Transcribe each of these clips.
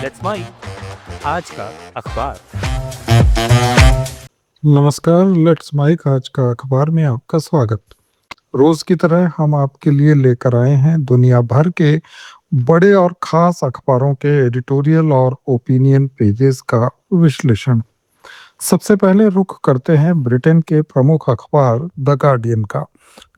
Let's माई आज का अखबार। नमस्कार। लेट्स माइक आज का अखबार में आपका स्वागत। रोज की तरह हम आपके लिए लेकर आए हैं दुनिया भर के बड़े और खास अखबारों के एडिटोरियल और ओपिनियन पेजेस का विश्लेषण। सबसे पहले रुख करते हैं ब्रिटेन के प्रमुख अखबार द गार्डियन का,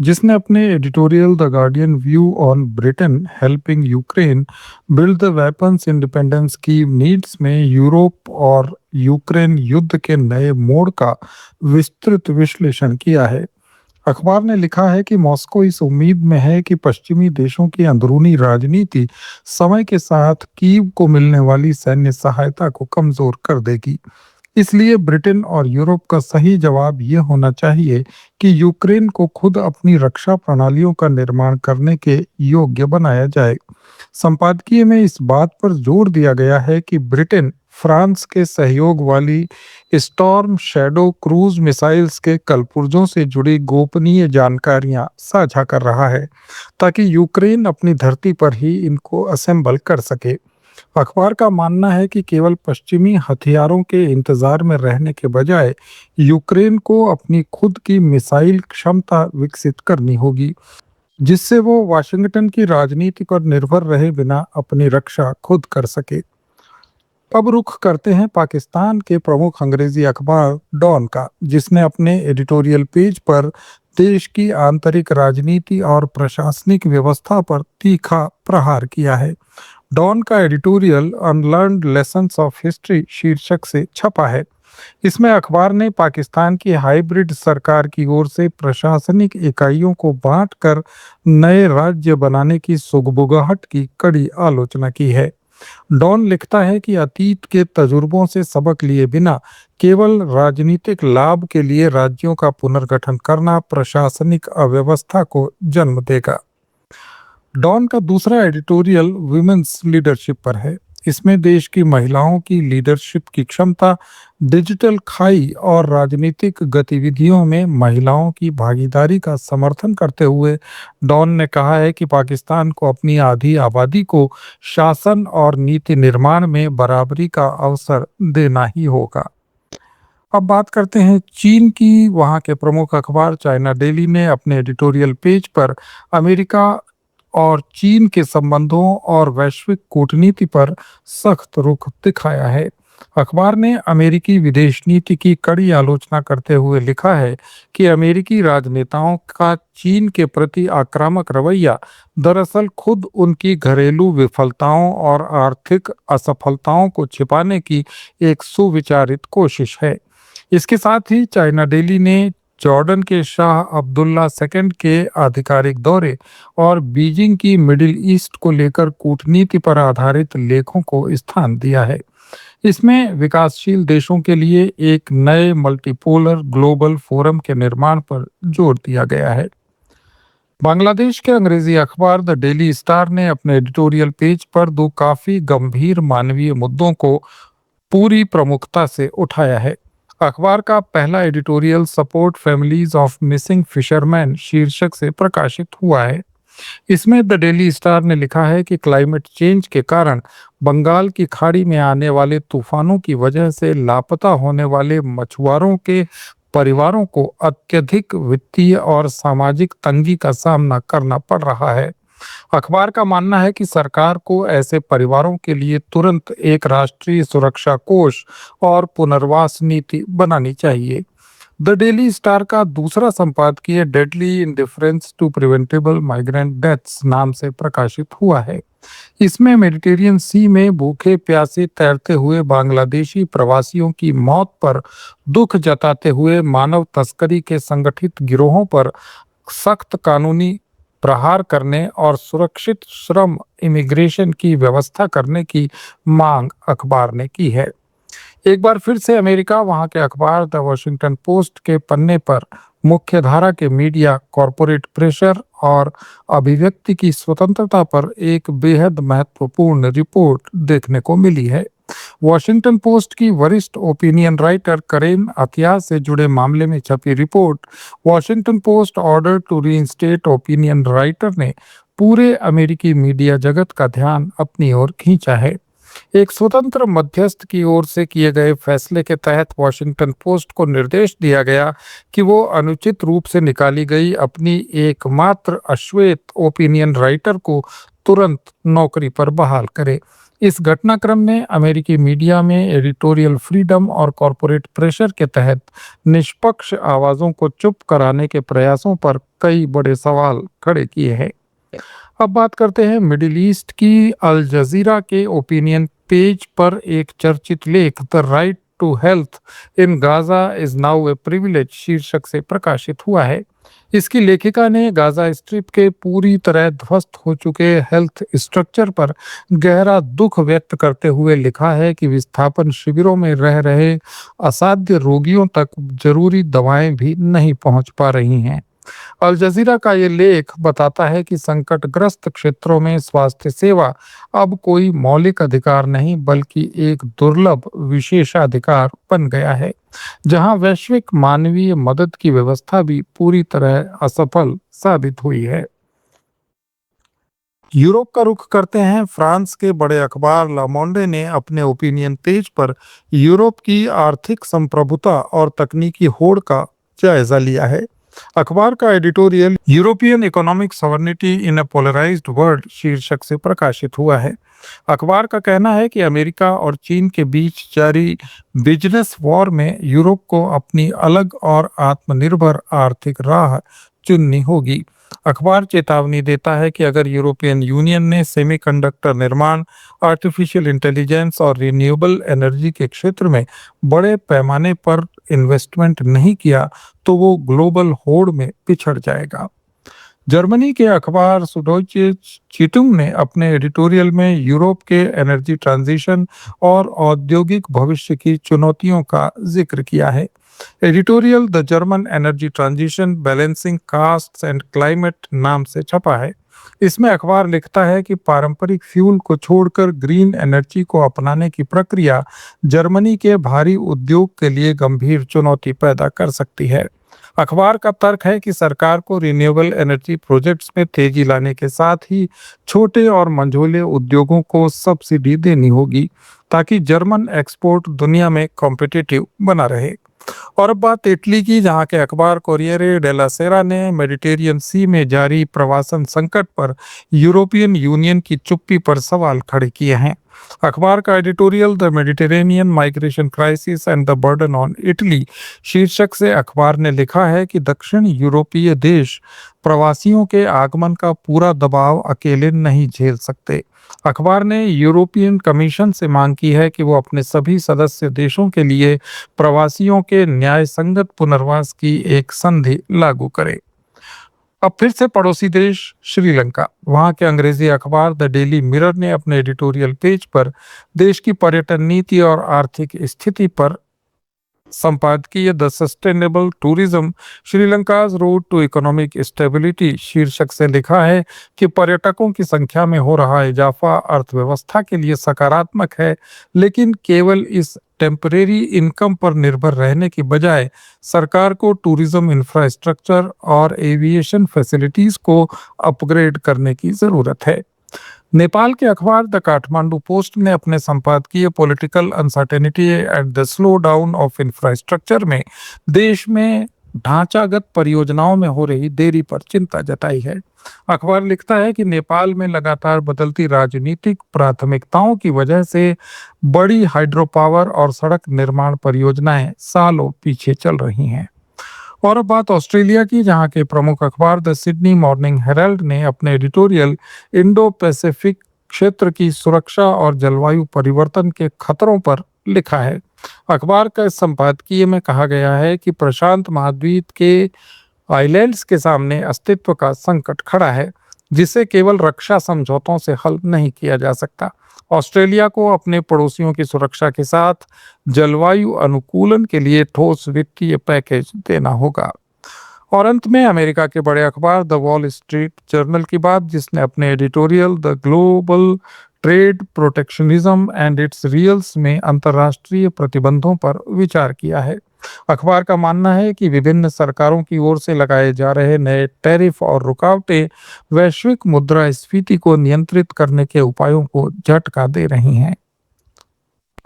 जिसने अपने editorial the guardian view on Britain helping Ukraine build the weapons independence की नीड्स में यूरोप और यूक्रेन युद्ध के नए मोड़ का विस्तृत विश्लेषण किया है। अखबार ने लिखा है कि मॉस्को इस उम्मीद में है कि पश्चिमी देशों की अंदरूनी राजनीति समय के साथ कीव को मिलने वाली सैन्य सहायता को कमजोर कर देगी। इसलिए ब्रिटेन और यूरोप का सही जवाब यह होना चाहिए कि यूक्रेन को खुद अपनी रक्षा प्रणालियों का निर्माण करने के योग्य बनाया जाए। संपादकीय में इस बात पर जोर दिया गया है कि ब्रिटेन फ्रांस के सहयोग वाली स्टॉर्म शैडो क्रूज मिसाइल्स के कलपुर्जों से जुड़ी गोपनीय जानकारियां साझा कर रहा है, ताकि यूक्रेन अपनी धरती पर ही इनको असेंबल कर सके। अखबार का मानना है कि केवल पश्चिमी हथियारों के इंतजार में रहने के बजाय यूक्रेन को अपनी खुद की मिसाइल क्षमता विकसित करनी होगी, जिससे वो वाशिंगटन की राजनीति पर निर्भर रहे बिना अपनी रक्षा खुद कर सके। अब रुख करते हैं पाकिस्तान के प्रमुख अंग्रेजी अखबार डॉन का, जिसने अपने एडिटोरियल पेज पर देश की आंतरिक राजनीति और प्रशासनिक व्यवस्था पर तीखा प्रहार किया है। डॉन का एडिटोरियल अनलर्न्ड लेसन्स ऑफ हिस्ट्री शीर्षक से छपा है। इसमें अखबार ने पाकिस्तान की हाइब्रिड सरकार की ओर से प्रशासनिक इकाइयों को बांटकर नए राज्य बनाने की सुगबुगाहट की कड़ी आलोचना की है। डॉन लिखता है कि अतीत के तजुर्बों से सबक लिए बिना केवल राजनीतिक लाभ के लिए राज्यों का पुनर्गठन करना प्रशासनिक अव्यवस्था को जन्म देगा। डॉन का दूसरा एडिटोरियल वुमेन्स लीडरशिप पर है। इसमें देश की महिलाओं की लीडरशिप की क्षमता, डिजिटल खाई और राजनीतिक गतिविधियों में महिलाओं की भागीदारी का समर्थन करते हुए डॉन ने कहा है कि पाकिस्तान को अपनी आधी आबादी को शासन और नीति निर्माण में बराबरी का अवसर देना ही होगा। अब बात करते हैं चीन की। वहां के प्रमुख अखबार चाइना डेली ने अपने एडिटोरियल पेज पर अमेरिका और चीन के संबंधों और वैश्विक कूटनीति पर सख्त रुख दिखाया है। अखबार ने अमेरिकी विदेश नीति की कड़ी आलोचना करते हुए लिखा है कि अमेरिकी राजनेताओं का चीन के प्रति आक्रामक रवैया दरअसल खुद उनकी घरेलू विफलताओं और आर्थिक असफलताओं को छिपाने की एक सुविचारित कोशिश है। इसके साथ ही चाइना डेली ने जॉर्डन के शाह अब्दुल्ला सेकंड के आधिकारिक दौरे और बीजिंग की मिडिल ईस्ट को लेकर कूटनीति पर आधारित लेखों को स्थान दिया है। इसमें विकासशील देशों के लिए एक नए मल्टीपोलर ग्लोबल फोरम के निर्माण पर जोर दिया गया है। बांग्लादेश के अंग्रेजी अखबार द डेली स्टार ने अपने एडिटोरियल पेज पर दो काफी गंभीर मानवीय मुद्दों को पूरी प्रमुखता से उठाया है। अखबार का पहला editorial support families of missing fisherman शीर्षक से प्रकाशित हुआ है। इसमें द डेली स्टार ने लिखा है कि क्लाइमेट चेंज के कारण बंगाल की खाड़ी में आने वाले तूफानों की वजह से लापता होने वाले मछुआरों के परिवारों को अत्यधिक वित्तीय और सामाजिक तंगी का सामना करना पड़ रहा है। अखबार का मानना है कि सरकार को ऐसे परिवारों के लिए तुरंत एक राष्ट्रीय सुरक्षा कोष और पुनर्वास नीति बनानी चाहिए। द डेली स्टार का दूसरा संपादकीय deadly indifference to preventable migrant deaths नाम से प्रकाशित हुआ है। इसमें मेडिटेरियन सी में भूखे प्यासे तैरते हुए बांग्लादेशी प्रवासियों की मौत पर दुख जताते हुए मानव तस्करी के संगठित गिरोहों पर सख्त कानूनी प्रहार करने और सुरक्षित श्रम इमिग्रेशन की व्यवस्था करने की मांग अखबार ने की है। एक बार फिर से अमेरिका, वहां के अखबार द वॉशिंगटन पोस्ट के पन्ने पर मुख्यधारा के मीडिया, कॉरपोरेट प्रेशर और अभिव्यक्ति की स्वतंत्रता पर एक बेहद महत्वपूर्ण रिपोर्ट देखने को मिली है। वॉशिंगटन पोस्ट की वरिष्ठ ओपिनियन राइटर करेन अतिया से जुड़े मामले में छपी report Washington Post order to reinstate opinion writer ने पूरे अमेरिकी मीडिया जगत का ध्यान अपनी ओर खींचा है। एक स्वतंत्र मध्यस्थ की ओर से किए गए फैसले के तहत वॉशिंगटन पोस्ट को निर्देश दिया गया कि वो अनुचित रूप से निकाली गई अपनी एकमात्र अश्वेत ओपिनियन राइटर को तुरंत नौकरी पर बहाल करे। इस घटनाक्रम ने अमेरिकी मीडिया में एडिटोरियल फ्रीडम और कॉरपोरेट प्रेशर के तहत निष्पक्ष आवाजों को चुप कराने के प्रयासों पर कई बड़े सवाल खड़े किए हैं। अब बात करते हैं मिडिल ईस्ट की। अल जजीरा के ओपिनियन पेज पर एक चर्चित लेख the right to health in Gaza is now a privilege शीर्षक से प्रकाशित हुआ है। इसकी लेखिका ने गाजा स्ट्रिप के पूरी तरह ध्वस्त हो चुके हेल्थ स्ट्रक्चर पर गहरा दुख व्यक्त करते हुए लिखा है कि विस्थापन शिविरों में रह रहे असाध्य रोगियों तक जरूरी दवाएं भी नहीं पहुंच पा रही हैं। अल जजीरा का ये लेख बताता है कि संकटग्रस्त क्षेत्रों में स्वास्थ्य सेवा अब कोई मौलिक अधिकार नहीं बल्कि एक दुर्लभ विशेषाधिकार बन गया है, जहां वैश्विक मानवीय मदद की व्यवस्था भी पूरी तरह असफल साबित हुई है। यूरोप का रुख करते हैं। फ्रांस के बड़े अखबार ला मोंडे ने अपने ओपिनियन पेज पर यूरोप की आर्थिक संप्रभुता और तकनीकी होड़ का जायजा लिया है। अखबार का एडिटोरियल यूरोपियन इकोनॉमिक सॉवरेनिटी इन अ पोलराइज्ड वर्ल्ड शीर्षक से प्रकाशित हुआ है। अखबार का कहना है कि अमेरिका और चीन के बीच जारी बिजनेस वॉर में यूरोप को अपनी अलग और आत्मनिर्भर आर्थिक राह चुननी होगी। अखबार चेतावनी देता है कि अगर यूरोपियन यूनियन ने सेमीकंडक्टर निर्माण, आर्टिफिशियल इंटेलिजेंस और रिन्यूएबल एनर्जी के क्षेत्र में बड़े पैमाने पर इन्वेस्टमेंट नहीं किया तो वो ग्लोबल होड़ में पिछड़ जाएगा। जर्मनी के अखबार सुडोइचे चीटुंग ने अपने एडिटोरियल में यूरोप के एनर्जी ट्रांजिशन और औद्योगिक भविष्य की चुनौतियों का जिक्र किया है। Editorial the German energy transition balancing castes and climate नाम से छपा है। इसमें अखबार लिखता है कि पारंपरिक फ्यूल को छोड़कर ग्रीन एनर्जी को अपनाने की प्रक्रिया जर्मनी के भारी उद्योग के लिए गंभीर चुनौती पैदा कर सकती है। अखबार का तर्क है कि सरकार को रिन्यूएबल एनर्जी प्रोजेक्ट्स में तेजी लाने के साथ ही छोटे और मंझोले उद्योगों को सब्सिडी देनी होगी ताकि जर्मन एक्सपोर्ट दुनिया में कॉम्पिटिटिव बना रहे। और अब बात इटली की, जहां के अखबार कोरियरे डेला सेरा ने मेडिटेरियन सी में जारी प्रवासन संकट पर यूरोपियन यूनियन की चुप्पी पर सवाल खड़े किए हैं। अखबार का editorial the Mediterranean migration crisis and the burden on Italy शीर्षक से अखबार ने लिखा है कि दक्षिण यूरोपीय देश प्रवासियों के आगमन का पूरा दबाव अकेले नहीं झेल सकते। अखबार ने यूरोपियन कमीशन से मांग की है कि वो अपने सभी सदस्य देशों के लिए प्रवासियों के न्यायसंगत पुनर्वास की एक संधि लागू करे। अब फिर से पड़ोसी देश श्रीलंका। वहां के अंग्रेजी अखबार द डेली मिरर ने अपने एडिटोरियल पेज पर देश की पर्यटन नीति और आर्थिक स्थिति पर संपादकीय the sustainable tourism Sri Lanka's road to economic stability शीर्षक से लिखा है कि पर्यटकों की संख्या में हो रहा इजाफा अर्थव्यवस्था के लिए सकारात्मक है, लेकिन केवल इस टेम्परेरी इनकम पर निर्भर रहने की बजाय सरकार को टूरिज्म इंफ्रास्ट्रक्चर और एविएशन फैसिलिटीज को अपग्रेड करने की जरूरत है। नेपाल के अखबार द काठमांडू पोस्ट ने अपने संपादकीय political uncertainty at the slow down of infrastructure में देश में ढांचागत परियोजनाओं में हो रही देरी पर चिंता जताई है। अखबार लिखता है कि नेपाल में लगातार बदलती राजनीतिक प्राथमिकताओं की वजह से बड़ी हाइड्रो पावर और सड़क निर्माण परियोजनाएं सालों पीछे चल रही हैं। और अब बात ऑस्ट्रेलिया की, जहां के प्रमुख अखबार द सिडनी मॉर्निंग हेराल्ड ने अपने एडिटोरियल इंडो पैसिफिक क्षेत्र की सुरक्षा और जलवायु परिवर्तन के खतरों पर लिखा है। अखबार का इस संपादकीय में कहा गया है कि प्रशांत महाद्वीप के आइलैंड्स के सामने अस्तित्व का संकट खड़ा है, जिसे केवल रक्षा समझौतों से हल नहीं किया जा सकता। ऑस्ट्रेलिया को अपने पड़ोसियों की सुरक्षा के साथ जलवायु अनुकूलन के लिए ठोस वित्तीय पैकेज देना होगा। और अंत में अमेरिका के बड़े अखबार द वॉल स्ट्रीट जर्नल की बात, जिसने अपने editorial the global trade protectionism and its realms में अंतर्राष्ट्रीय प्रतिबंधों पर विचार किया है। अखबार का मानना है कि विभिन्न सरकारों की ओर से लगाए जा रहे नए टैरिफ और रुकावटें वैश्विक मुद्रास्फीति को नियंत्रित करने के उपायों को झटका दे रही हैं।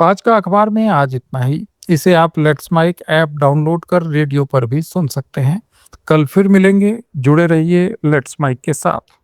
आज का अखबार में आज इतना ही। इसे आप लेट्स माइक ऐप डाउनलोड कर रेडियो पर भी सुन सकते हैं। कल फिर मिलेंगे, जुड़े रहिए लेट्स माइक के साथ।